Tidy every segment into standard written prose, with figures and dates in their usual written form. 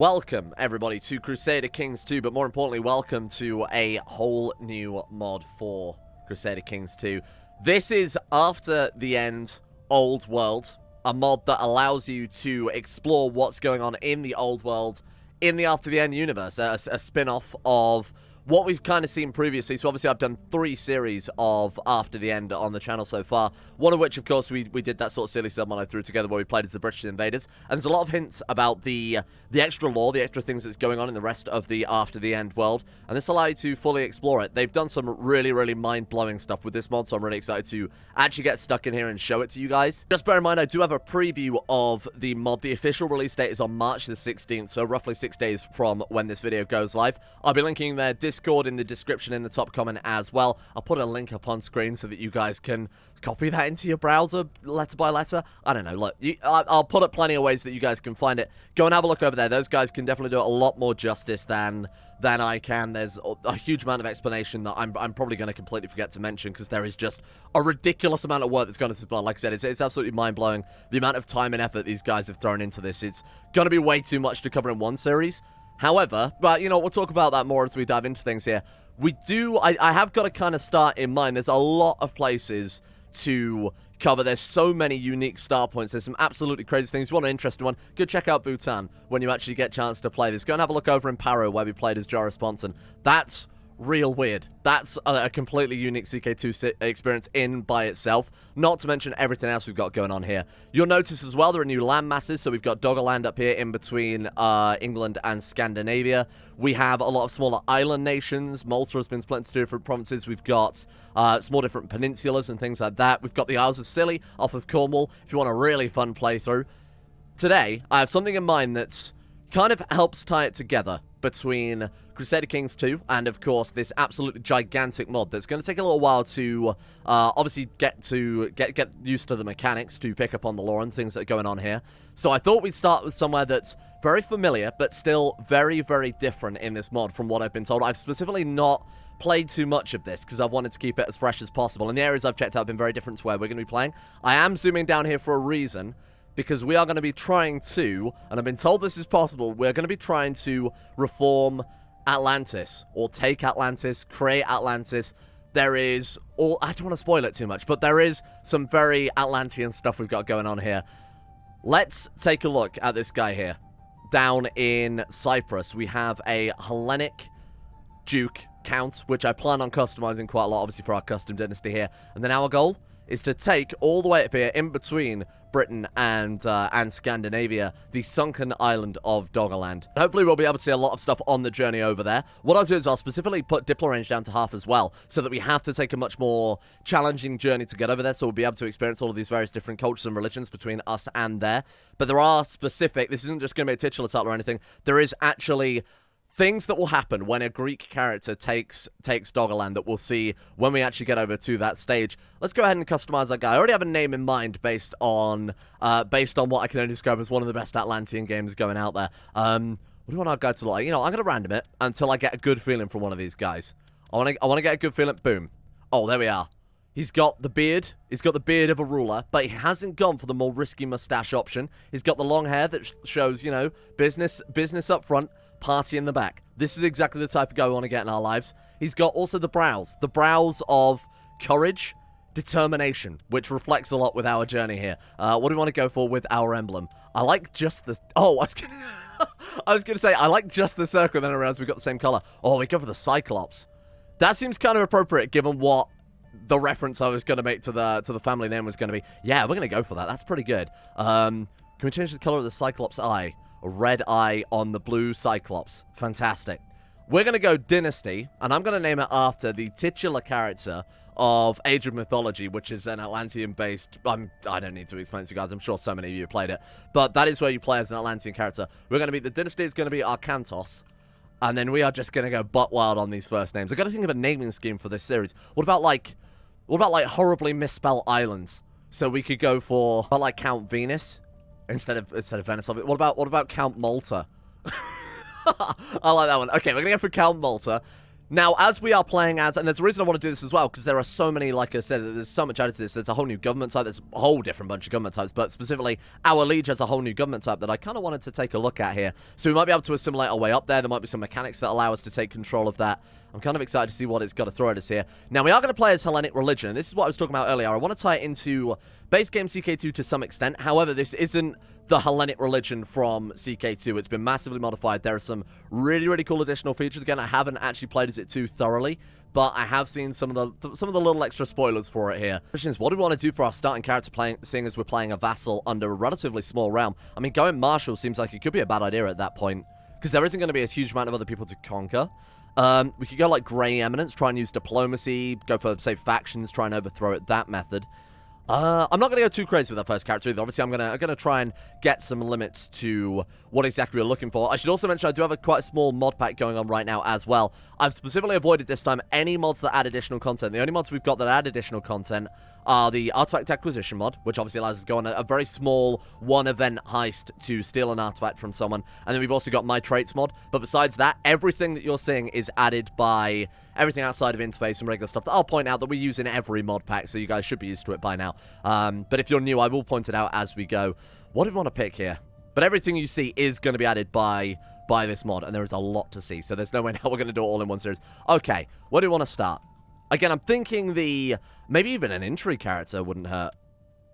Welcome, everybody, to Crusader Kings 2, but more importantly, welcome to a whole new mod for Crusader Kings 2. This is After the End Old World, a mod that allows you to explore what's going on in the Old World in the After the End universe, a spin-off of what we've kind of seen previously. So obviously I've done 3 series of After the End on the channel so far, one of which, of course, we did that sort of silly sub mod I threw together where we played as the British invaders, and there's a lot of hints about the extra lore, the extra things that's going on in the rest of the After the End world, and this allows you to fully explore it. They've done some really mind-blowing stuff with this mod, so I'm really excited to actually get stuck in here and show it to you guys. Just bear in mind, I do have a preview of the mod. The official release date is on March the 16th, so roughly 6 days from when this video goes live. I'll be linking their Discord in the description in the top comment as well. I'll put a link up on screen so that you guys can copy that into your browser letter by letter. I don't know, look, I'll put up plenty of ways that you guys can find it. Go and have a look over there. Those guys can definitely do it a lot more justice than I can. There's a huge amount of explanation that I'm probably going to completely forget to mention because there is just a ridiculous amount of work that's gone into this mod. Like I said, it's absolutely mind-blowing the amount of time and effort these guys have thrown into this. It's going to be way too much to cover in one series. However, but you know, we'll talk about that more as we dive into things here. I have got to kind of start in mind. There's a lot of places to cover. There's so many unique start points. There's some absolutely crazy things. If you want an interesting one, go check out Bhutan when you actually get a chance to play this. Go and have a look over in Paro where we played as Joris Sponson. That's real weird. That's a completely unique CK2 experience in by itself, not to mention everything else we've got going on here. You'll notice as well there are new land masses, so we've got Doggerland up here in between England and Scandinavia. We have a lot of smaller island nations. Malta has been split into 2 different provinces. We've got some more different peninsulas and things like that. We've got the Isles of Scilly off of Cornwall, if you want a really fun playthrough. Today, I have something in mind that's kind of helps tie it together between Crusader Kings 2 and, of course, this absolutely gigantic mod that's going to take a little while to obviously get used to the mechanics, to pick up on the lore and things that are going on here. So I thought we'd start with somewhere that's very familiar, but still very different in this mod from what I've been told. I've specifically not played too much of this because I've wanted to keep it as fresh as possible, and the areas I've checked out have been very different to where we're going to be playing. I am zooming down here for a reason, because we are going to be trying to, and I've been told this is possible, we're going to be trying to reform Atlantis, or take Atlantis, create Atlantis. There is, I don't want to spoil it too much, but there is some very Atlantean stuff we've got going on here. Let's take a look at this guy here. Down in Cyprus, we have a Hellenic Duke Count, which I plan on customizing quite a lot, obviously, for our custom dynasty here. And then our goal is to take all the way up here in between Britain and Scandinavia, the sunken island of Doggerland. Hopefully we'll be able to see a lot of stuff on the journey over there. What I'll do is I'll specifically put Diplo range down to half as well, so that we have to take a much more challenging journey to get over there, so we'll be able to experience all of these various different cultures and religions between us and there. But there are specific, this isn't just going to be a titular title or anything, there is actually things that will happen when a Greek character takes Doggerland that we'll see when we actually get over to that stage. Let's go ahead and customize that guy. I already have a name in mind based on what I can only describe as one of the best Atlantean games going out there. What do you want our guy to look like? You know, I'm going to random it until I get a good feeling from one of these guys. I want to get a good feeling. Boom. Oh, there we are. He's got the beard. He's got the beard of a ruler, but he hasn't gone for the more risky mustache option. He's got the long hair that shows, you know, business up front, party in the back. This is exactly the type of guy we want to get in our lives. He's got also the brows of courage, determination, which reflects a lot with our journey here. What do we want to go for with our emblem? I like just the... Oh, I was gonna say, I like just the circle, then I realized we've got the same color. Oh, we go for the Cyclops. That seems kind of appropriate given what the reference I was going to make to the family name was going to be. Yeah, we're going to go for that. That's pretty good. Can we change the color of the Cyclops eye? A red eye on the blue Cyclops. Fantastic. We're going to go Dynasty, and I'm going to name it after the titular character of Age of Mythology, which is an Atlantean-based... I don't need to explain it to you guys. I'm sure so many of you have played it. But that is where you play as an Atlantean character. We're going to be... The Dynasty is going to be Arkantos, and then we are just going to go butt wild on these first names. I've got to think of a naming scheme for this series. What about, like, horribly misspelled islands? So we could go for, like, Count Venus instead of Venice. What about Count Malta? I like that one. Okay, we're gonna go for Count Malta. Now, as we are playing as, and there's a reason I want to do this as well, because there are so many, like I said, there's so much added to this. There's a whole new government type, there's a whole different bunch of government types, but specifically, our liege has a whole new government type that I kind of wanted to take a look at here. So we might be able to assimilate our way up there. There might be some mechanics that allow us to take control of that. I'm kind of excited to see what it's got to throw at us here. Now, we are going to play as Hellenic religion, and this is what I was talking about earlier. I want to tie it into base game CK2 to some extent. However, this isn't the Hellenic religion from CK2. It's been massively modified. There are some really, really cool additional features. Again, I haven't actually played as it too thoroughly, but I have seen some of the little extra spoilers for it here. Question is, what do we want to do for our starting character, seeing as we're playing a vassal under a relatively small realm? I mean, going marshal seems like it could be a bad idea at that point, because there isn't going to be a huge amount of other people to conquer. We could go like Grey Eminence, try and use diplomacy, go for, say, factions, try and overthrow it that method. I'm not going to go too crazy with that first character either. Obviously, I'm gonna try and get some limits to what exactly we're looking for. I should also mention I do have quite a small mod pack going on right now as well. I've specifically avoided this time any mods that add additional content. The only mods we've got that add additional content are the Artifact Acquisition mod, which obviously allows us to go on a very small one-event heist to steal an artifact from someone. And then we've also got My Traits mod. But besides that, everything that you're seeing is added by everything outside of interface and regular stuff that I'll point out that we use in every mod pack, so you guys should be used to it by now. But if you're new, I will point it out as we go. What do we want to pick here? But everything you see is going to be added by this mod, and there is a lot to see, so there's no way now we're going to do it all in one series. Okay, where do we want to start? Again, I'm thinking maybe even an intrigue character wouldn't hurt.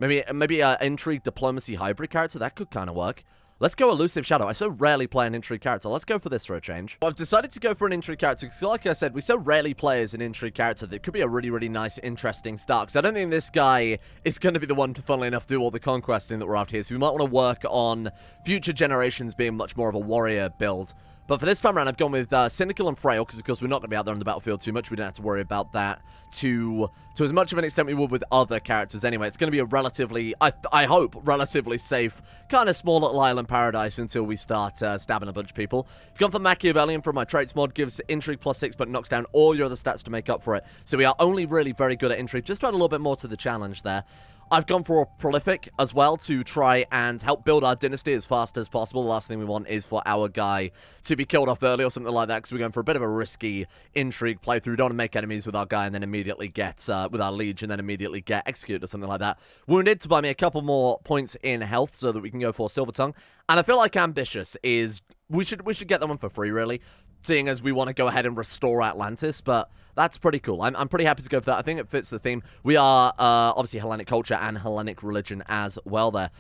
Maybe an intrigue diplomacy hybrid character, that could kind of work. Let's go Elusive Shadow. I so rarely play an intrigue character. Let's go for this for a change. I've decided to go for an intrigue character because, like I said, we so rarely play as an intrigue character that could be a really, really nice, interesting start. Because I don't think this guy is going to be the one to, funnily enough, do all the conquesting that we're after here. So we might want to work on future generations being much more of a warrior build. But for this time around, I've gone with Cynical and Frail, because, of course, we're not going to be out there on the battlefield too much. We don't have to worry about that to as much of an extent we would with other characters anyway. It's going to be a relatively, I hope, relatively safe, kind of small little island paradise until we start stabbing a bunch of people. I've gone for Machiavellian from my traits mod, gives Intrigue +6, but knocks down all your other stats to make up for it. So we are only really very good at Intrigue. Just to add a little bit more to the challenge there. I've gone for a Prolific as well to try and help build our dynasty as fast as possible. The last thing we want is for our guy to be killed off early or something like that, because we're going for a bit of a risky intrigue playthrough. We don't want to make enemies with our guy and then immediately get, with our liege, and then immediately get executed or something like that. Wounded to buy me a couple more points in health so that we can go for Silver Tongue. And I feel like Ambitious is, we should get that one for free, really, seeing as we want to go ahead and restore Atlantis, but that's pretty cool. I'm pretty happy to go for that. I think it fits the theme. We are, obviously, Hellenic culture and Hellenic religion as well there.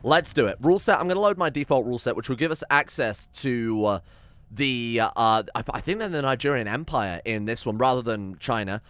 Let's do it. Rule set. I'm going to load my default rule set, which will give us access to I think they're the Nigerian Empire in this one, rather than China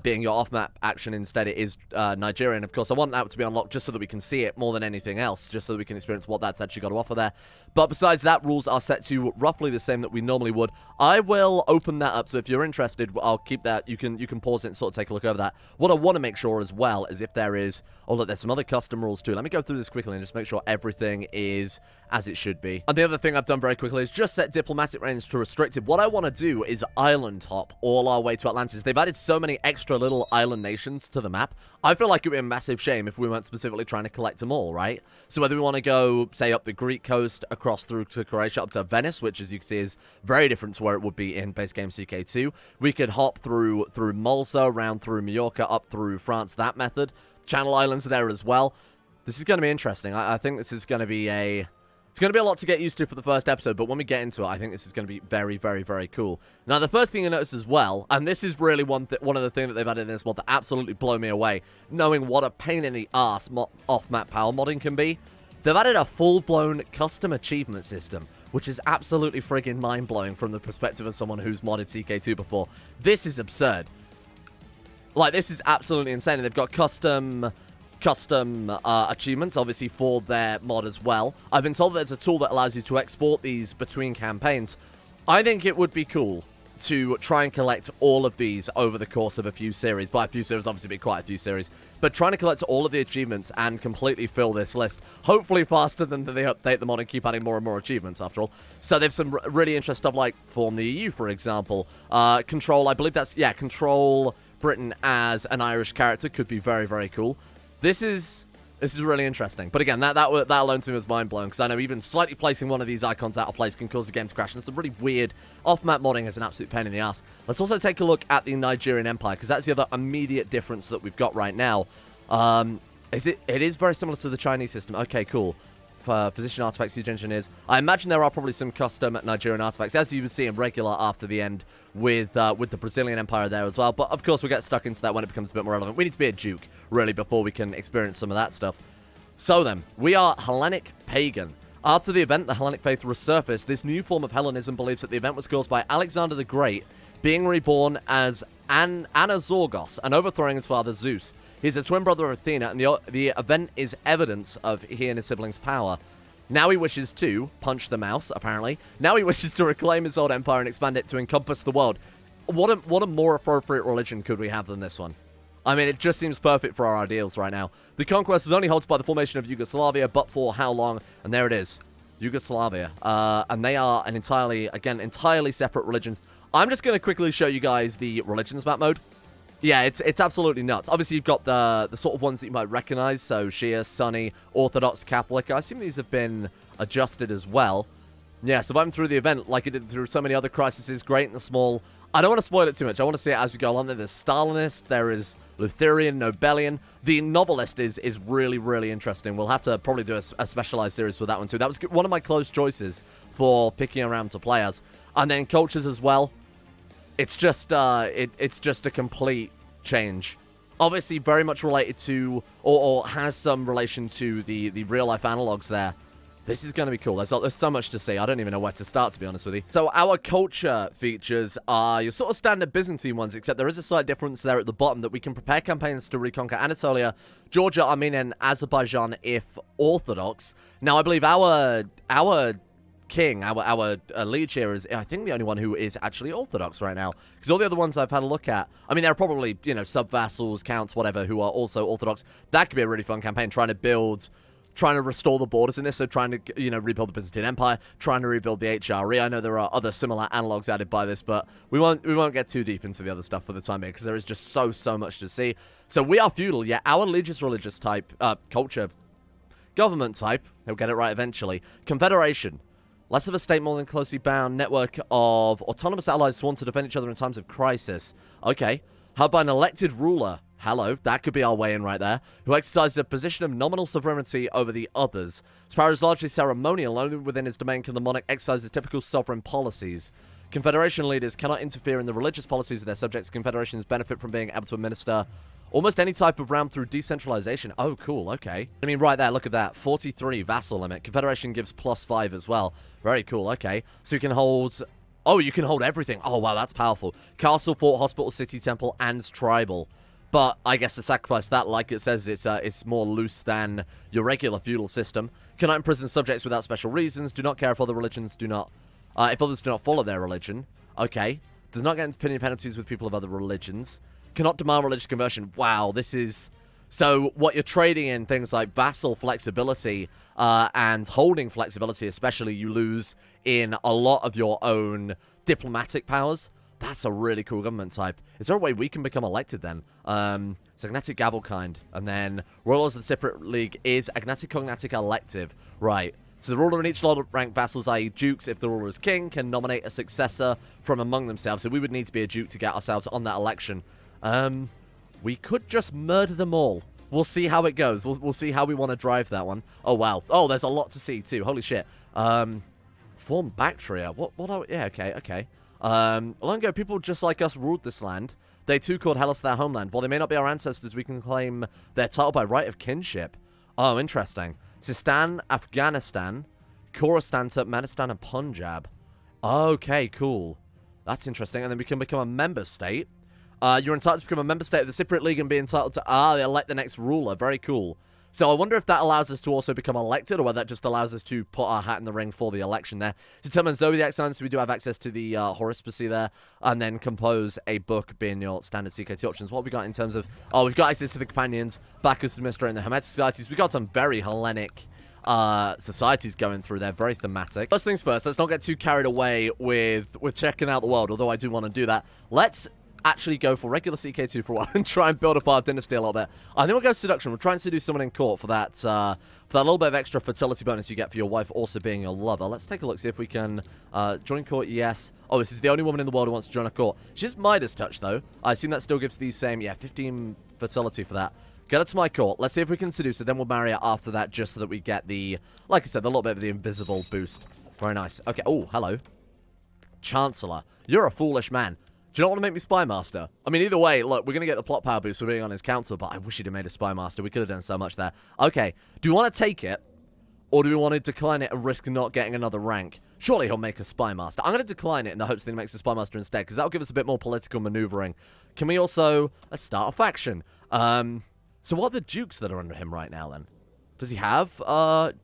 being your off-map action. Instead, it is Nigerian. Of course, I want that to be unlocked just so that we can see it more than anything else, just so that we can experience what that's actually got to offer there. But besides that, rules are set to roughly the same that we normally would. I will open that up, so if you're interested, I'll keep that. You can pause it and sort of take a look over that. What I want to make sure as well is if there is... Oh, look, there's some other custom rules too. Let me go through this quickly and just make sure everything is as it should be. And the other thing I've done very quickly is just set diplomatic range to restricted. What I want to do is island hop all our way to Atlantis. They've added so many extra little island nations to the map. I feel like it would be a massive shame if we weren't specifically trying to collect them all, right? So whether we want to go, say, up the Greek coast, across through to Croatia, up to Venice, which, as you can see, is very different to where it would be in base game CK2. We could hop through Malta, round through Majorca, up through France, that method. Channel Islands are there as well. This is going to be interesting. I think this is going to be a... It's going to be a lot to get used to for the first episode, but when we get into it, I think this is going to be very, very, very cool. Now, the first thing you notice as well, and this is really one of the things that they've added in this mod that absolutely blow me away, knowing what a pain in the ass off-map power modding can be, they've added a full-blown custom achievement system, which is absolutely friggin' mind-blowing from the perspective of someone who's modded CK2 before. This is absurd. Like, this is absolutely insane. And they've got custom achievements, obviously, for their mod as well. I've been told that it's a tool that allows you to export these between campaigns. I think it would be cool to try and collect all of these over the course of a few series. By a few series, obviously, be quite a few series. But trying to collect all of the achievements and completely fill this list, hopefully faster than they update the mod and keep adding more and more achievements, after all. So there's some really interesting stuff like Form the EU, for example. Control, I believe that's, control Britain as an Irish character could be very, very cool. This is This is really interesting. But again, that alone to me was mind-blowing, because I know even slightly placing one of these icons out of place can cause the game to crash. And it's a really weird off-map modding is an absolute pain in the ass. Let's also take a look at the Nigerian Empire, because that's the other immediate difference that we've got right now. It is very similar to the Chinese system. Okay, cool. Physician artifacts, siege engineers. I imagine there are probably some custom Nigerian artifacts, as you would see in regular after the end with the Brazilian Empire there as well. But of course, we'll get stuck into that when it becomes a bit more relevant. We need to be a duke, really, before we can experience some of that stuff. So then, we are Hellenic Pagan. After the event, the Hellenic faith resurfaced. This new form of Hellenism believes that the event was caused by Alexander the Great being reborn as Anazorgos and overthrowing his father Zeus. He's a twin brother of Athena, and the event is evidence of he and his siblings' power. Now he wishes to punch the mouse, apparently. Now he wishes to reclaim his old empire and expand it to encompass the world. What a more appropriate religion could we have than this one? I mean, it just seems perfect for our ideals right now. The conquest was only halted by the formation of Yugoslavia, but for how long? And there it is. Yugoslavia. And they are an entirely separate religion. I'm just going to quickly show you guys the religions map mode. Yeah, it's absolutely nuts. Obviously, you've got the sort of ones that you might recognize. So, Shia, Sunni, Orthodox, Catholic. I assume these have been adjusted as well. Yeah, surviving through the event like it did through so many other crises, great and small. I don't want to spoil it too much. I want to see it as we go along. There's Stalinist, there is Lutherian, Nobelian. The Novelist is really, really interesting. We'll have to probably do a specialized series for that one too. That was one of my close choices for picking around to play as. And then cultures as well. It's just it's just a complete change. Obviously, very much related to, or has some relation to the real-life analogs there. This is going to be cool. There's so much to see. I don't even know where to start, to be honest with you. So our culture features are your sort of standard Byzantine ones, except there is a slight difference there at the bottom that we can prepare campaigns to reconquer Anatolia, Georgia, Armenia, and Azerbaijan if Orthodox. Now, I believe our king, our liege here is, I think, the only one who is actually Orthodox right now. Because all the other ones I've had a look at, I mean, there are probably, you know, sub-vassals, counts, whatever, who are also Orthodox. That could be a really fun campaign, trying to restore the borders in this, so trying to, you know, rebuild the Byzantine Empire, trying to rebuild the HRE. I know there are other similar analogs added by this, but we won't get too deep into the other stuff for the time being, because there is just so much to see. So we are feudal, yeah. Our religious type, culture, government type, he'll get it right eventually. Confederation. Less of a state, more than closely bound network of autonomous allies sworn to defend each other in times of crisis. Okay. How about an elected ruler? Hello, that could be our way in right there. Who exercises a position of nominal sovereignty over the others. His power is largely ceremonial. Only within his domain can the monarch exercise his typical sovereign policies. Confederation leaders cannot interfere in the religious policies of their subjects. Confederations benefit from being able to administer almost any type of realm through decentralization. Oh, cool, okay. I mean, right there, look at that. 43 vassal limit. Confederation gives +5 as well. Very cool, okay. So you can hold... Oh, you can hold everything. Oh, wow, that's powerful. Castle, fort, hospital, city, temple, and tribal. But I guess to sacrifice that, like it says, it's more loose than your regular feudal system. Cannot imprison subjects without special reasons. Do not care if other religions do not... if others do not follow their religion. Okay. Does not get into opinion penalties with people of other religions. Cannot demand religious conversion. Wow, this is... So what you're trading in, things like vassal flexibility and holding flexibility especially, you lose in a lot of your own diplomatic powers. That's a really cool government type. Is there a way we can become elected then? It's Agnatic Gavel kind. And then Royal Laws of the Cypriot League is Agnatic Cognatic Elective. Right. So the ruler in each lot of rank vassals, i.e. dukes, if the ruler is king, can nominate a successor from among themselves. So we would need to be a duke to get ourselves on that election. We could just murder them all. We'll see how it goes. We'll see how we want to drive that one. Oh, wow. Oh, there's a lot to see, too. Holy shit. Form Bactria. What are we... Yeah, okay. Long ago, people just like us ruled this land. They, too, called Hellas their homeland. While they may not be our ancestors, we can claim their title by right of kinship. Oh, interesting. Sistan, Afghanistan, Khorasan, Turkmenistan, and Punjab. Okay, cool. That's interesting. And then we can become a member state. You're entitled to become a member state of the Cypriot League and be entitled to... they elect the next ruler. Very cool. So I wonder if that allows us to also become elected, or whether that just allows us to put our hat in the ring for the election there. To determine zodiac signs, we do have access to the horoscopy there, and then compose a book being your standard CK2 options. What have we got in terms of... Oh, we've got access to the companions, Bacchus, Mystra, and the Hermetic societies. We've got some very Hellenic societies going through there, very thematic. First things first, let's not get too carried away with checking out the world, although I do want to do that. Let's actually go for regular CK2 for a while and try and build up our dynasty a little bit. I think we'll go seduction. We'll try and seduce someone in court for that little bit of extra fertility bonus you get for your wife also being your lover. Let's take a look, see if we can join court. Yes. Oh, this is the only woman in the world who wants to join a court. She's Midas touch, though. I assume that still gives the same, yeah, 15 fertility for that. Get her to my court. Let's see if we can seduce her. Then we'll marry her after that just so that we get the, like I said, the little bit of the invisible boost. Very nice. Okay. Oh, hello. Chancellor. You're a foolish man. Do you not want to make me Spy Master? I mean, either way, look, we're going to get the plot power boost for being on his council, but I wish he'd have made a Spy Master. We could have done so much there. Okay, do we want to take it, or do we want to decline it and risk not getting another rank? Surely he'll make a Spy Master. I'm going to decline it in the hopes that he makes a Spy Master instead, because that'll give us a bit more political maneuvering. Can we also... Let's start a faction. So what are the dukes that are under him right now, then? Does he have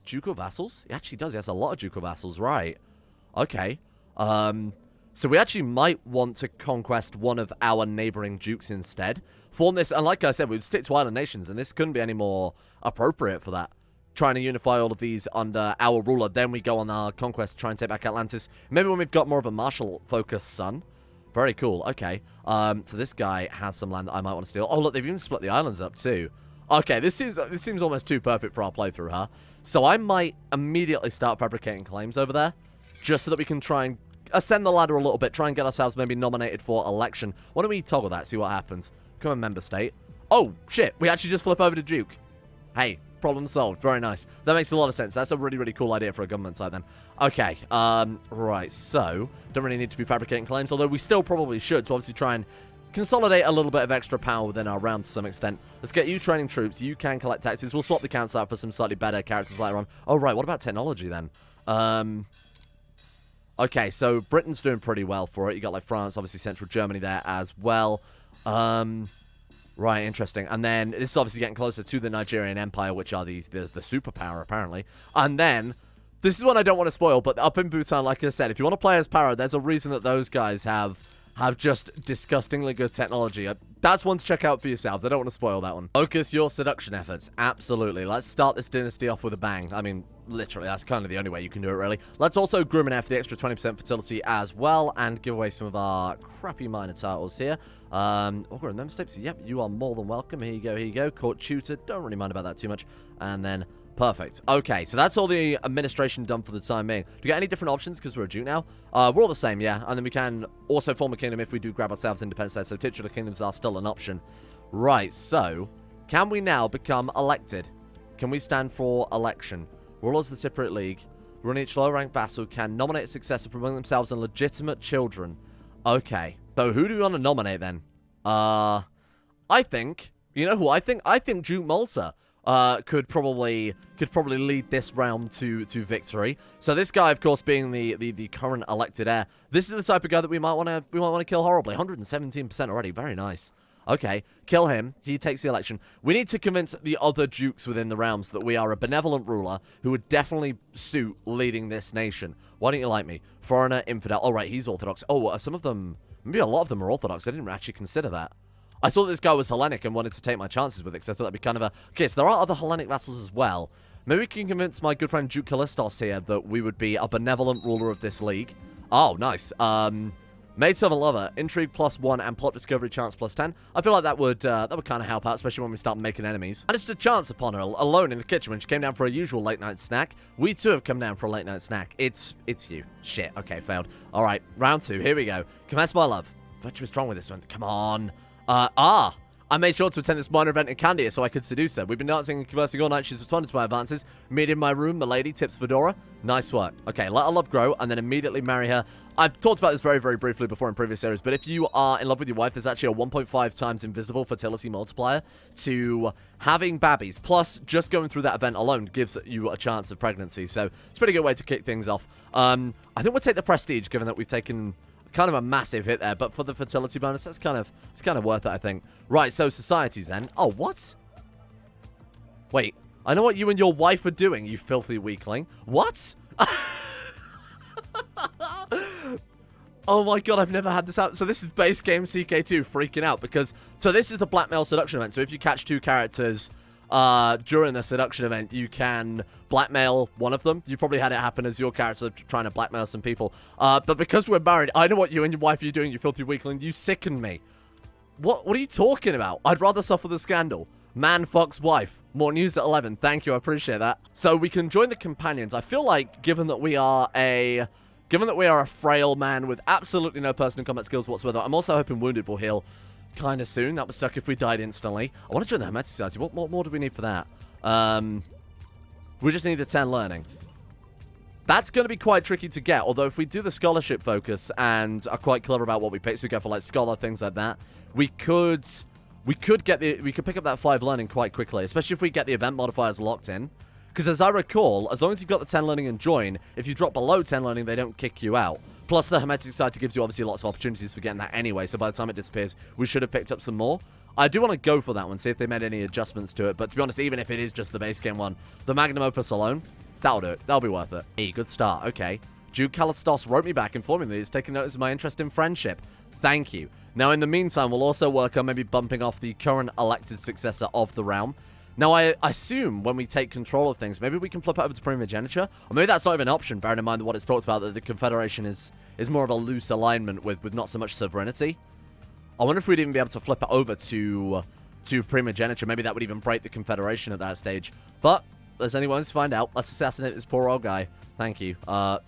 ducal vassals? He actually does. He has a lot of ducal vassals, right. Okay. So we actually might want to conquest one of our neighboring dukes instead. Form this, and like I said, we'd stick to island nations, and this couldn't be any more appropriate for that. Trying to unify all of these under our ruler, then we go on our conquest, try and take back Atlantis. Maybe when we've got more of a martial-focused son. Very cool, okay. So this guy has some land that I might want to steal. Oh, look, they've even split the islands up, too. Okay, this seems almost too perfect for our playthrough, huh? So I might immediately start fabricating claims over there, just so that we can try and ascend the ladder a little bit, try and get ourselves maybe nominated for election. Why don't we toggle that, see what happens? Become a member state. Oh, shit, we actually just flip over to Duke. Hey, problem solved. Very nice. That makes a lot of sense. That's a really, really cool idea for a government site then. Okay, right, so, don't really need to be fabricating claims, although we still probably should, so obviously try and consolidate a little bit of extra power within our realm to some extent. Let's get you training troops. You can collect taxes. We'll swap the council out for some slightly better characters later on. Oh, right, what about technology then? Okay, so Britain's doing pretty well for it. You got, like, France, obviously Central Germany there as well. Right, interesting. And then this is obviously getting closer to the Nigerian Empire, which are the superpower, apparently. And then, this is one I don't want to spoil, but up in Bhutan, like I said, if you want to play as Para, there's a reason that those guys have just disgustingly good technology. That's one to check out for yourselves. I don't want to spoil that one. Focus your seduction efforts. Absolutely. Let's start this dynasty off with a bang. I mean, literally, that's kind of the only way you can do it, really. Let's also groom an F for the extra 20% fertility as well, and give away some of our crappy minor titles here. Augur member states. Yep, you are more than welcome. Here you go, here you go. Court tutor. Don't really mind about that too much. And then... perfect. Okay, so that's all the administration done for the time being. Do we get any different options because we're a Duke now? We're all the same, yeah. And then we can also form a kingdom if we do grab ourselves independence there. So titular kingdoms are still an option. Right, so can we now become elected? Can we stand for election? Rulers of the Cypriot League, run each lower-ranked vassal can nominate a successor from among themselves and legitimate children. Okay, so who do we want to nominate then? I think, you know who I think? I think Duke Malta. Could probably lead this round to victory. So this guy, of course, being the current elected heir, this is the type of guy that we might want to kill horribly. 117% already, very nice. Okay, kill him. He takes the election. We need to convince the other dukes within the realms that we are a benevolent ruler who would definitely suit leading this nation. Why don't you like me? Foreigner, infidel. All right, he's Orthodox. Oh, some of them, maybe a lot of them are Orthodox. I didn't actually consider that. I saw that this guy was Hellenic and wanted to take my chances with it, because I thought that'd be kind of a... Okay, so there are other Hellenic vassals as well. Maybe we can convince my good friend Duke Callistos here that we would be a benevolent ruler of this league. Oh, nice. Maid Servant Lover, Intrigue +1, and Plot Discovery Chance +10. I feel like that would kind of help out, especially when we start making enemies. I just a chance upon her, alone in the kitchen when she came down for a usual late-night snack. We too have come down for a late-night snack. It's you. Shit. Okay, failed. All right, round 2. Here we go. Commence my love. Virtue is strong with this one. Come on. I made sure to attend this minor event in Candia so I could seduce her. We've been dancing and conversing all night. She's responded to my advances. Meet in my room, milady, tips fedora. Nice work. Okay, let her love grow and then immediately marry her. I've talked about this very, very briefly before in previous series, but if you are in love with your wife, there's actually a 1.5 times invisible fertility multiplier to having babbies. Plus, just going through that event alone gives you a chance of pregnancy. So it's a pretty good way to kick things off. I think we'll take the prestige, given that we've taken... kind of a massive hit there, but for the fertility bonus, it's kind of worth it, I think. Right, so societies then. Oh, what? Wait, I know what you and your wife are doing, you filthy weakling. What? Oh my god, I've never had this out. So this is base game CK2 freaking out because... So this is the blackmail seduction event. So if you catch 2 characters during the seduction event, you can blackmail one of them. You probably had it happen as your character trying to blackmail some people. But because we're married, I know what you and your wife are doing, you filthy weakling. You sicken me. What are you talking about? I'd rather suffer the scandal. Man fucks wife. More news at 11. Thank you, I appreciate that. So we can join the companions. I feel like, given that we are a frail man with absolutely no personal combat skills whatsoever, I'm also hoping Wounded will heal kind of soon. That would suck if we died instantly. I want to join the Hermetic Society. What more do we need for that? We just need the 10 learning. That's going to be quite tricky to get, although if we do the scholarship focus and are quite clever about what we pick, so we go for like scholar, things like that, we could pick up that 5 learning quite quickly, especially if we get the event modifiers locked in. Because as I recall, as long as you've got the 10 learning and join, if you drop below 10 learning, they don't kick you out. Plus, the Hermetic Society gives you obviously lots of opportunities for getting that anyway, so by the time it disappears, we should have picked up some more. I do want to go for that one, see if they made any adjustments to it, but to be honest, even if it is just the base game one, the Magnum Opus alone, that'll do it. That'll be worth it. Hey, good start. Okay. Duke Callistos wrote me back informing me he's taking notice of my interest in friendship. Thank you. Now, in the meantime, we'll also work on maybe bumping off the current elected successor of the realm. Now, I assume when we take control of things, maybe we can flip it over to primogeniture, or maybe that's not even an option, bearing in mind that what it's talked about, that the Confederation is more of a loose alignment with not so much sovereignty. I wonder if we'd even be able to flip it over to primogeniture. Maybe that would even break the Confederation at that stage. But there's anyone to find out. Let's assassinate this poor old guy. Thank you.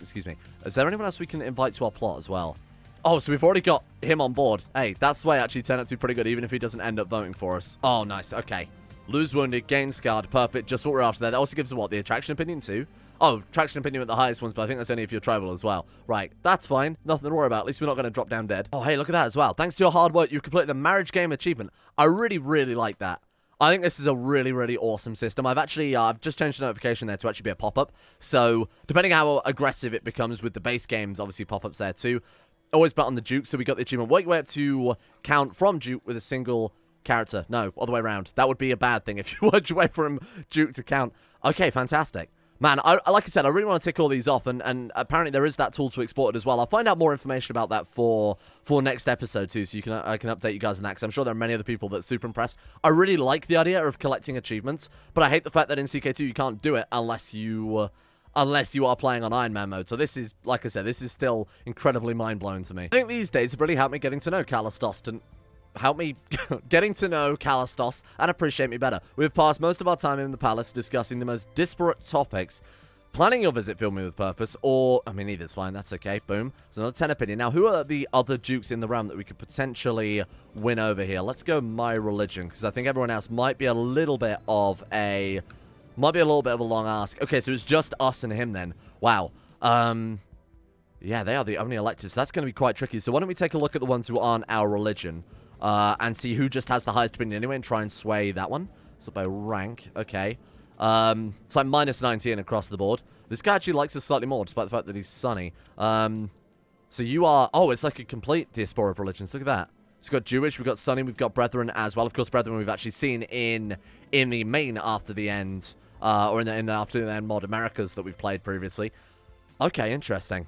Excuse me. Is there anyone else we can invite to our plot as well? Oh, so we've already got him on board. Hey, that's way actually turned out to be pretty good, even if he doesn't end up voting for us. Oh, nice. Okay. Lose wounded, gain scarred. Perfect. Just what we're after there. That also gives us what? The attraction opinion too? Oh, attraction opinion with the highest ones, but I think that's only if you're tribal as well. Right. That's fine. Nothing to worry about. At least we're not going to drop down dead. Oh, hey, look at that as well. Thanks to your hard work, you've completed the marriage game achievement. I really, really like that. I think this is a really, really awesome system. I've actually, I've just changed the notification there to actually be a pop-up. So, depending on how aggressive it becomes with the base games, obviously pop-ups there too. Always bet on the Duke, so we got the achievement. Work your way up to count from Duke with a single character. No, all the way around. That would be a bad thing if you worked your way from Duke to count. Okay, fantastic. Man, like I said, I really want to tick all these off, and apparently there is that tool to export it as well. I'll find out more information about that for next episode too, so I can update you guys on that, because I'm sure there are many other people that are super impressed. I really like the idea of collecting achievements, but I hate the fact that in CK2 you can't do it unless you are playing on Iron Man mode. So this is, like I said, this is still incredibly mind-blowing to me. I think these days have really helped me getting to know Callistos and appreciate me better. We've passed most of our time in the palace discussing the most disparate topics. Planning your visit filled me with purpose, or, I mean, either's fine, that's okay, boom. So another 10 opinion. Now, who are the other dukes in the realm that we could potentially win over here? Let's go my religion, because I think everyone else might be a little bit of a long ask. Okay, so it's just us and him then. Wow. Yeah, they are the only electors, so that's going to be quite tricky. So why don't we take a look at the ones who aren't our religion? And see who just has the highest opinion anyway and try and sway that one. So by rank, okay. It's like minus 19 across the board. This guy actually likes us slightly more, despite the fact that he's sunny. So you are... Oh, it's like a complete diaspora of religions. Look at that. So we've got Jewish, we've got Sunny, we've got Brethren as well. Of course, Brethren we've actually seen in the main After the End, or in the After the End mod Americas that we've played previously. Okay, interesting.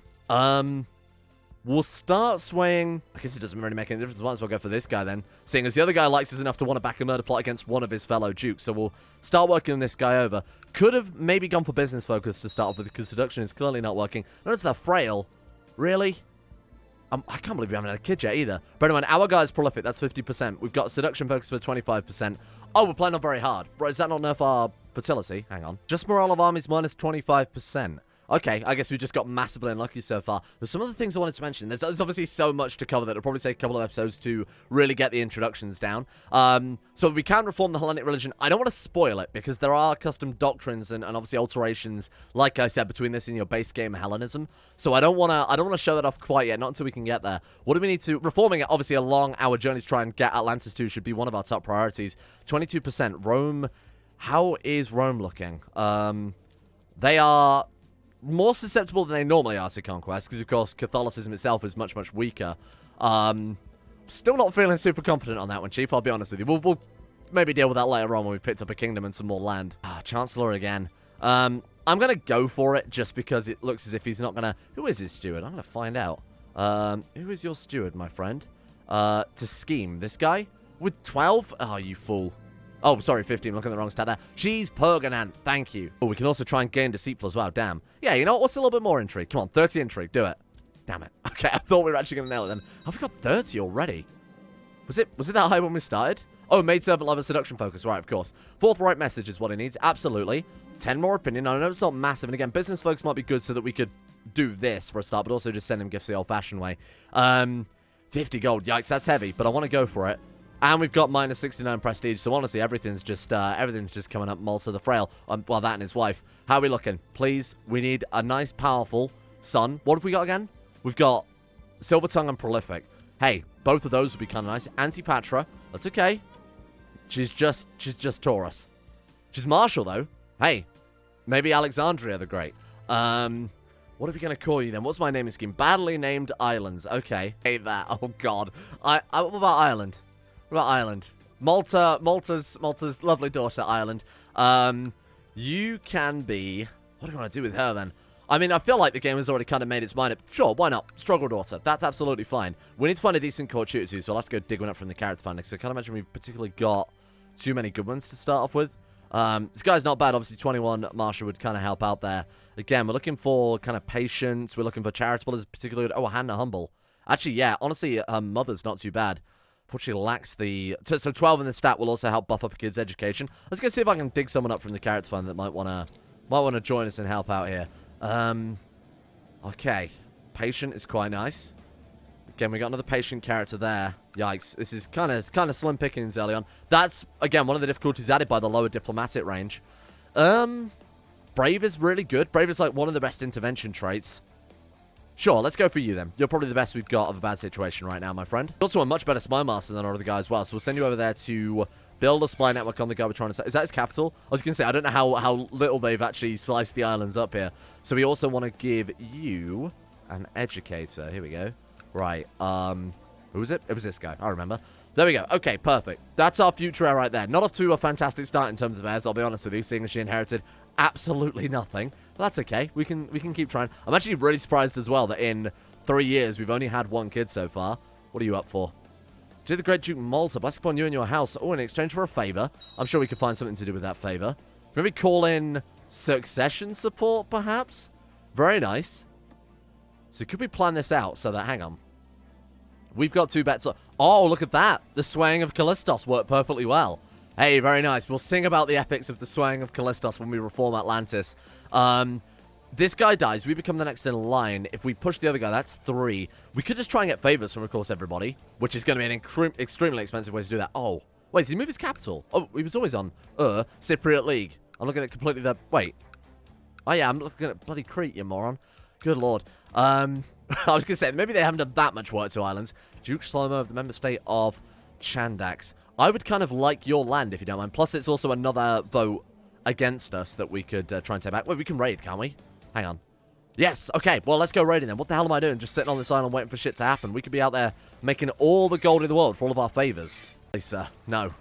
We'll start swaying... I guess it doesn't really make any difference. Might as well go for this guy then. Seeing as the other guy likes us enough to want to back a murder plot against one of his fellow dukes. So we'll start working this guy over. Could have maybe gone for business focus to start off with, because seduction is clearly not working. Notice they're frail. Really? I can't believe we haven't had a kid yet either. But anyway, our guy's prolific. That's 50%. We've got seduction focus for 25%. Oh, we're playing on very hard. Bro, does that not nerf our fertility? Hang on. Just morale of armies minus 25%. Okay, I guess we just got massively unlucky so far. There's some other things I wanted to mention. There's obviously so much to cover that it'll probably take a couple of episodes to really get the introductions down. So we can reform the Hellenic religion. I don't want to spoil it, because there are custom doctrines and obviously alterations, like I said, between this and your base game Hellenism. So I don't want to show that off quite yet, not until we can get there. What do we need to... Reforming it, obviously, along our journey to try and get Atlantis to should be one of our top priorities. 22%. Rome... How is Rome looking? They are... more susceptible than they normally are to conquest, because of course Catholicism itself is much, much weaker. Still not feeling super confident on that one, Chief, I'll be honest with you. We'll maybe deal with that later on when we've picked up a kingdom and some more land. Chancellor again. I'm going to go for it just because it looks as if he's not going to... Who is his steward? I'm going to find out. Who is your steward, my friend? To scheme. This guy? With 12? Oh, you fool. Oh, sorry, 15. Looking at the wrong stat there. Cheese Pergonant. Thank you. Oh, we can also try and gain deceitful as well. Damn. Yeah, you know what? What's a little bit more intrigue? Come on, 30 intrigue. Do it. Damn it. Okay, I thought we were actually going to nail it then. Have we got 30 already? Was it that high when we started? Oh, maidservant lover seduction focus. Right, of course. Forthright message is what he needs. Absolutely. 10 more opinion. I know it's not massive. And again, business folks might be good so that we could do this for a start, but also just send him gifts the old-fashioned way. 50 gold. Yikes, that's heavy, but I want to go for it. And we've got minus 69 prestige, so honestly, everything's just coming up. Malta the Frail. Well, that and his wife. How are we looking? Please, we need a nice, powerful son. What have we got again? We've got Silver Tongue and Prolific. Hey, both of those would be kind of nice. Antipatra. That's okay. She's just Taurus. She's martial, though. Hey, maybe Alexandria the Great. What are we going to call you then? What's my naming scheme? Badly named Islands. Okay. Hate that. Oh, God. What about Ireland? What about Ireland? Malta's lovely daughter, Ireland. You can be... What do you want to do with her, then? I mean, I feel like the game has already kind of made its mind up. Sure, why not? Struggle daughter. That's absolutely fine. We need to find a decent court shooter, too, so I'll have to go dig one up from the character finder, because I can't imagine we've particularly got too many good ones to start off with. This guy's not bad. Obviously, 21 Marshall would kind of help out there. Again, we're looking for kind of patience. We're looking for charitable as particularly good. Oh, Hannah Humble. Actually, yeah, honestly, her mother's not too bad. Unfortunately, lacks the... So 12 in the stat will also help buff up a kid's education. Let's go see if I can dig someone up from the character finder that might want to join us and help out here. Okay. Patient is quite nice. Again, we got another patient character there. Yikes. This is kind of slim pickings early on. That's, again, one of the difficulties added by the lower diplomatic range. Brave is really good. Brave is like one of the best intervention traits. Sure, let's go for you then. You're probably the best we've got of a bad situation right now, my friend. You're also a much better spy master than our other guy as well, so we'll send you over there to build a spy network on the guy we're trying to... Is that his capital? I was going to say, I don't know how little they've actually sliced the islands up here. So we also want to give you an educator. Here we go. Right, who was it? It was this guy. I remember. There we go. Okay, perfect. That's our future heir right there. Not off to a fantastic start in terms of heirs, I'll be honest with you, seeing as she inherited absolutely nothing. But that's okay. We can keep trying. I'm actually really surprised as well that in 3 years we've only had one kid so far. What are you up for? To the Great Duke Malta, bless upon you and your house. Oh, in exchange for a favor. I'm sure we could find something to do with that favor. Maybe call in succession support, perhaps? Very nice. So could we plan this out so that... Hang on. We've got 2 bets. Oh, look at that. The Swaying of Callistos worked perfectly well. Hey, very nice. We'll sing about the epics of the Swaying of Callistos when we reform Atlantis. This guy dies. We become the next in line. If we push the other guy, that's 3. We could just try and get favors from, of course, everybody, which is going to be an extremely expensive way to do that. Oh, wait, did he move his capital? Oh, he was always on Cypriot League. I'm looking at completely the... Wait. Oh, yeah, I'm looking at bloody Crete, you moron. Good lord. I was going to say, maybe they haven't done that much work to islands. Duke Shlomo of the member state of Chandax. I would kind of like your land, if you don't mind. Plus, it's also another vote against us that we could try and take back. Wait, we can raid, can't we? Hang on. Yes, okay. Well, let's go raiding then. What the hell am I doing? Just sitting on this island waiting for shit to happen. We could be out there making all the gold in the world for all of our favors. Please, sir. No.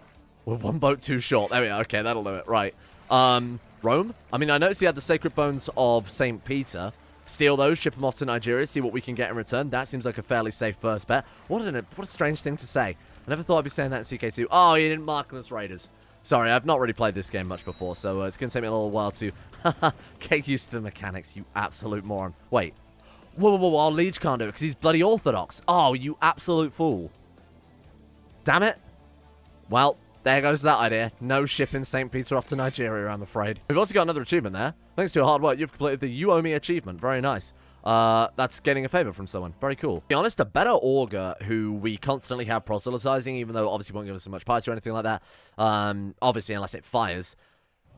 We're 1 boat too short. There we are. Okay, that'll do it. Right. Rome? I mean, I noticed he had the sacred bones of St. Peter. Steal those, ship them off to Nigeria, see what we can get in return. That seems like a fairly safe first bet. What a strange thing to say. I never thought I'd be saying that in CK2. Oh, you didn't mark us Raiders. Sorry, I've not really played this game much before, so it's going to take me a little while to get used to the mechanics, you absolute moron. Wait. Whoa, our liege can't do it because he's bloody orthodox. Oh, you absolute fool. Damn it. Well, there goes that idea. No shipping St. Peter off to Nigeria, I'm afraid. We've also got another achievement there. Thanks to your hard work, you've completed the You Owe Me achievement. Very nice. That's getting a favor from someone. Very cool. To be honest, a better augur who we constantly have proselytizing, even though obviously won't give us so much piety or anything like that. Obviously, unless it fires.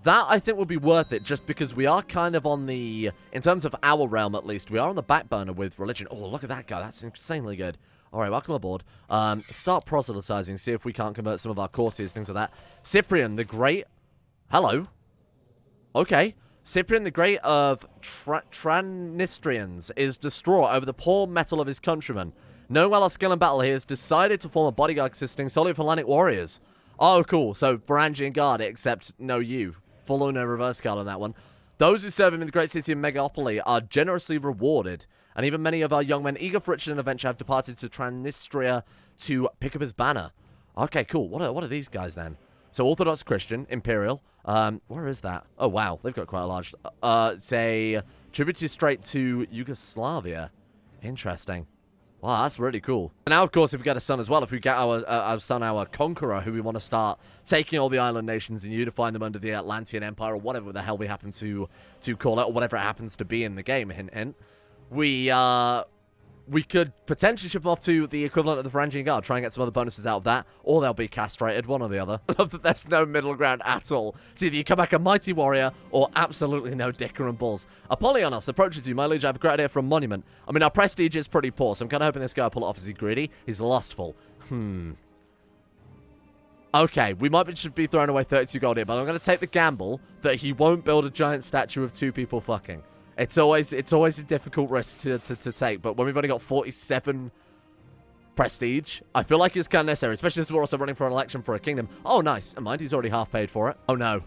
That, I think, would be worth it, just because we are kind of on the... In terms of our realm, at least, we are on the back burner with religion. Oh, look at that guy. That's insanely good. Alright, welcome aboard. Start proselytizing, see if we can't convert some of our courtiers, things like that. Cyprian the Great. Hello. Okay. Cyprian the Great of Tranistrians is distraught over the poor metal of his countrymen. Knowing well our skill in battle, he has decided to form a bodyguard consisting solely of Hellenic warriors. Oh, cool. So, Varangian Guard, except no you. Full on no reverse card on that one. Those who serve him in the great city of Megapoly are generously rewarded. And even many of our young men eager for riches and adventure have departed to Transnistria to pick up his banner. Okay, cool. What are these guys then? So Orthodox Christian, Imperial. Where is that? Oh, wow. They've got quite a large... say, tributary straight to Yugoslavia. Interesting. Wow, that's really cool. And now, of course, if we get a son as well, if we get our son, our conqueror, who we want to start taking all the island nations and unifying them under the Atlantean Empire, or whatever the hell we happen to call it, or whatever it happens to be in the game, hint, hint, we could potentially ship them off to the equivalent of the Varangian Guard, try and get some other bonuses out of that, or they'll be castrated, one or the other. I love that there's no middle ground at all. It's either you come back a mighty warrior, or absolutely no dicker and balls. Apollyonos approaches you. My liege, I have a great idea for a monument. I mean, our prestige is pretty poor, so I'm kind of hoping this guy will pull it off. Is he greedy? He's lustful. Okay, we might should be throwing away 32 gold here, but I'm going to take the gamble that he won't build a giant statue of 2 people fucking. It's always a difficult risk to take, but when we've only got 47 prestige, I feel like it's kind of necessary, especially as we're also running for an election for a kingdom. Oh, nice. Never mind, he's already half paid for it. Oh, no.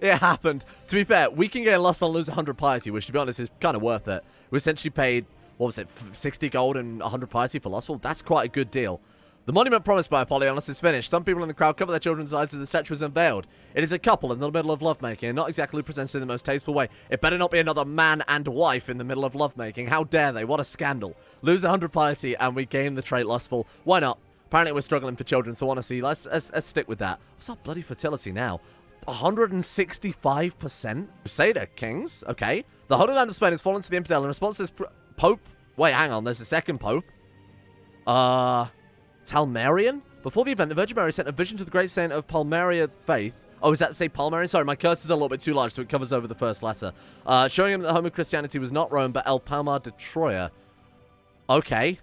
It happened. To be fair, we can gain lustful and lose 100 piety, which, to be honest, is kind of worth it. We essentially paid, what was it, 60 gold and 100 piety for lustful? That's quite a good deal. The monument promised by Apollyonos is finished. Some people in the crowd cover their children's eyes as the statue is unveiled. It is a couple in the middle of lovemaking, and not exactly presented in the most tasteful way. It better not be another man and wife in the middle of lovemaking. How dare they? What a scandal. Lose 100 piety, and we gain the trait lustful. Why not? Apparently we're struggling for children, so honestly, let's stick with that. What's our bloody fertility now? 165%? Crusader Kings? Okay. The Holy Land of Spain has fallen to the infidel in response to this Pope. Wait, hang on. There's a second Pope. Talmarian? Before the event, the Virgin Mary sent a vision to the great saint of Palmyra faith. Oh, is that to say Palmarian? Sorry, my cursor's a little bit too large, so it covers over the first letter. Showing him that the home of Christianity was not Rome, but El Palmar de Troya. Okay.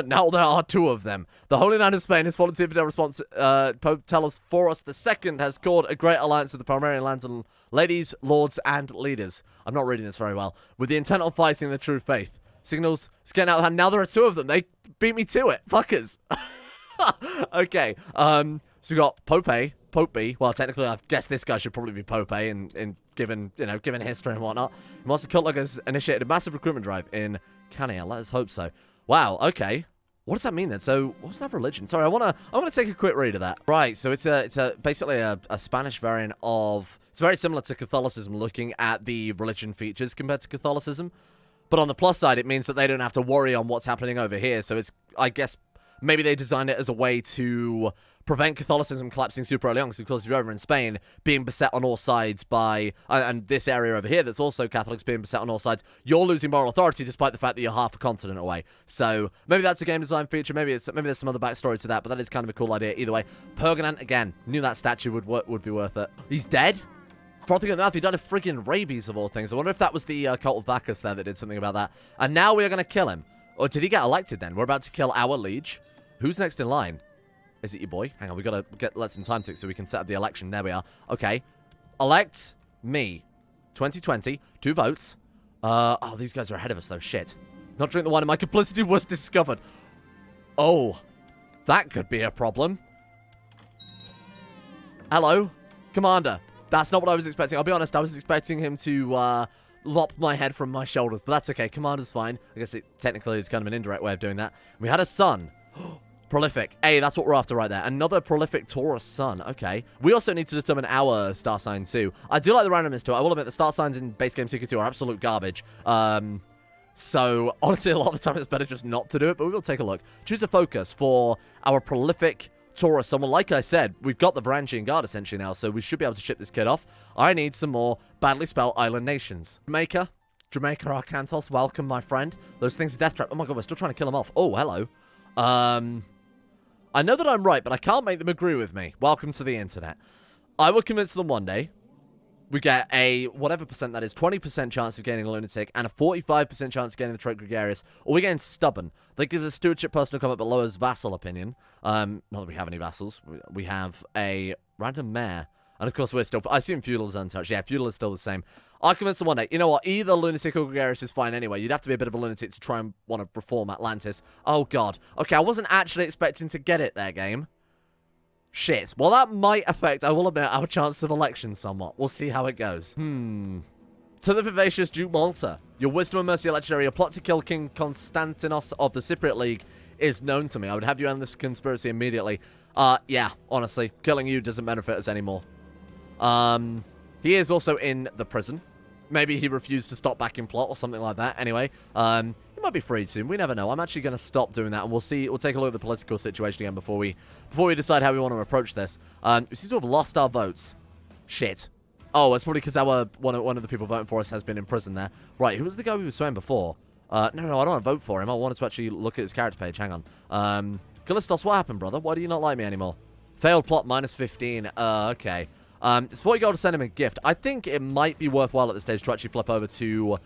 Now there are 2 of them. The Holy Land of Spain has fallen to the infidel response. Pope Tellus Foros II has called a great alliance of the Palmarian lands and ladies, lords, and leaders. I'm not reading this very well. With the intent of fighting the true faith. Signals, it's getting out of hand. Now there are 2 of them. They beat me to it. Fuckers. Okay. So we got Pope A, Pope B. Well, technically, I guess this guy should probably be Pope A, and given history and whatnot. Monster Cult has initiated a massive recruitment drive in Cania. Let us hope so. Wow. Okay. What does that mean then? So, what's that religion? Sorry, I wanna take a quick read of that. Right. So it's basically a Spanish variant of. It's very similar to Catholicism, looking at the religion features compared to Catholicism. But on the plus side, it means that they don't have to worry on what's happening over here. So it's, I guess, maybe they designed it as a way to prevent Catholicism collapsing super early on. Because, of course, if you're over in Spain, being beset on all sides by, and this area over here that's also Catholics being beset on all sides, you're losing moral authority despite the fact that you're half a continent away. So maybe that's a game design feature. Maybe there's some other backstory to that, but that is kind of a cool idea. Either way, Pergonant, again, knew that statue would be worth it. He's dead? Frothing at the mouth, he died of friggin' rabies of all things. I wonder if that was the cult of Bacchus there that did something about that. And now we are going to kill him. Or did he get elected then? We're about to kill our liege. Who's next in line? Is it your boy? Hang on, we got to let some time tick so we can set up the election. There we are. Okay. Elect me. 2020. 2 votes. Oh, these guys are ahead of us though. Shit. Not drink the wine and my complicity was discovered. Oh. That could be a problem. Hello. Commander. That's not what I was expecting. I'll be honest, I was expecting him to lop my head from my shoulders, but that's okay. Commander's fine. I guess it technically is kind of an indirect way of doing that. We had a son. Prolific. Hey, that's what we're after right there. Another prolific Taurus son. Okay. We also need to determine our star sign too. I do like the randomness to it. I will admit the star signs in base game CK2 are absolute garbage. So, honestly, a lot of the time it's better just not to do it, but we will take a look. Choose a focus for our prolific Taurus someone. Like I said, we've got the Varangian Guard essentially now, so we should be able to ship this kid off. I need some more badly spelled island nations. Jamaica Arcantos, welcome, my friend. Those things are death trap. Oh my god, we're still trying to kill them off. Oh, hello. I know that I'm right, but I can't make them agree with me. Welcome to the internet. I will convince them one day. We get a, whatever percent that is, 20% chance of gaining a lunatic and a 45% chance of gaining the trait gregarious. Or we're getting stubborn. That gives us stewardship, personal combat, but lowers vassal opinion. Not that we have any vassals. We have a random mayor. And of course we're still, I assume feudal is untouched. Yeah, feudal is still the same. I'll convince them one day. You know what? Either lunatic or gregarious is fine anyway. You'd have to be a bit of a lunatic to try and want to reform Atlantis. Oh god. Okay, I wasn't actually expecting to get it there, game. Shit. Well, that might affect, I will admit, our chance of election somewhat. We'll see how it goes. To the vivacious Duke Malta. Your wisdom and mercy are legendary. Your plot to kill King Constantinos of the Cypriot League is known to me. I would have you end this conspiracy immediately. Yeah, honestly. Killing you doesn't benefit us anymore. He is also in the prison. Maybe he refused to stop back in plot or something like that. Anyway, he might be freed soon. We never know. I'm actually going to stop doing that, and we'll see. We'll take a look at the political situation again before we decide how we want to approach this. We seem to have lost our votes. Shit. Oh, it's probably because one of the people voting for us has been in prison there. Right, who was the guy we were swaying before? No, I don't want to vote for him. I wanted to actually look at his character page. Hang on. Callistos, what happened, brother? Why do you not like me anymore? Failed plot, -15. Okay. It's 40 gold to send him a gift. I think it might be worthwhile at this stage to actually flip over to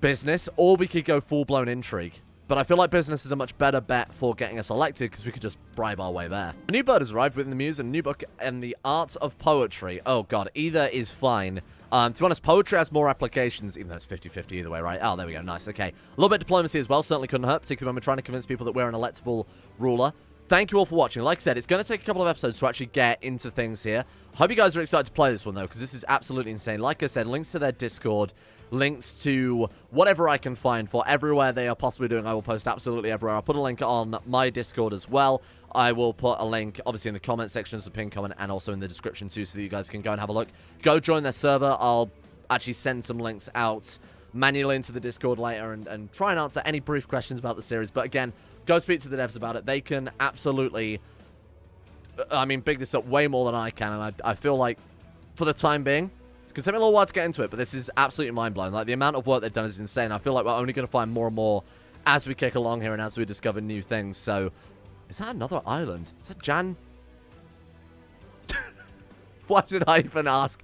business, or we could go full-blown intrigue. But I feel like business is a much better bet for getting us elected, because we could just bribe our way there. A new bird has arrived within the muse, and a new book and the art of poetry. Oh god, either is fine. To be honest, poetry has more applications, even though it's 50-50 either way, right? Oh, there we go, nice, okay. A little bit of diplomacy as well, certainly couldn't hurt, particularly when we're trying to convince people that we're an electable ruler. Thank you all for watching. Like I said, it's going to take a couple of episodes to actually get into things here. Hope you guys are excited to play this one, though, because this is absolutely insane. Like I said, links to their Discord, links to whatever I can find for everywhere they are possibly doing. I will post absolutely everywhere. I'll put a link on my Discord as well. I will put a link, obviously, in the comment section, so pin comment, and also in the description, too, so that you guys can go and have a look. Go join their server. I'll actually send some links out manually into the Discord later and try and answer any brief questions about the series. But again, go speak to the devs about it. They can absolutely, I mean, big this up way more than I can. And I feel like, for the time being, it's going to take me a little while to get into it, but this is absolutely mind-blowing. Like, the amount of work they've done is insane. I feel like we're only going to find more and more as we kick along here and as we discover new things. So, is that another island? Is that Jan? Why did I even ask?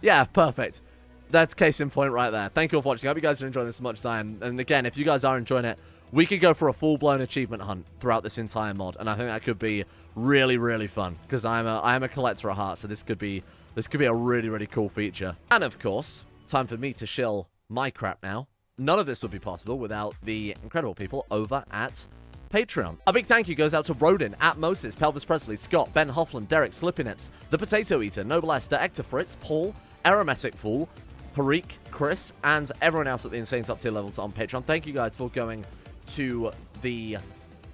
Yeah, perfect. That's case in point right there. Thank you all for watching. I hope you guys are enjoying this as much as I am. And again, if you guys are enjoying it, we could go for a full-blown achievement hunt throughout this entire mod, and I think that could be really, really fun, because I am a collector at heart, so this could be a really, really cool feature. And of course, time for me to shill my crap now. None of this would be possible without the incredible people over at Patreon. A big thank you goes out to Rodin, Atmosis, Pelvis Presley, Scott, Ben Hoffland, Derek Slippinips, The Potato Eater, Noble Esther, Ector Fritz, Paul, Aromatic Fool, Harik, Chris, and everyone else at the insane top tier levels on Patreon. Thank you guys for going to the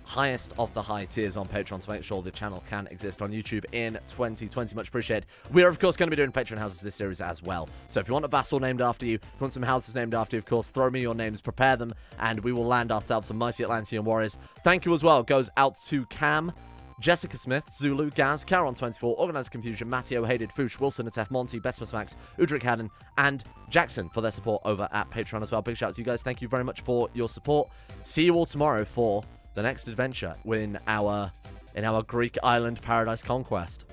highest of the high tiers on Patreon to make sure the channel can exist on YouTube in 2020. Much appreciated. We are, of course, going to be doing Patreon houses this series as well. So if you want a vassal named after you, if you want some houses named after you, of course, throw me your names, prepare them, and we will land ourselves some mighty Atlantean warriors. Thank you as well. Goes out to Cam, Jessica Smith, Zulu, Gaz, Caron24, Organized Confusion, Matteo, Hated, Foosh, Wilson, Atef, Monty, Besmus Max, Udric Haddon, and Jackson for their support over at Patreon as well. Big shout out to you guys. Thank you very much for your support. See you all tomorrow for the next adventure in our Greek island paradise conquest.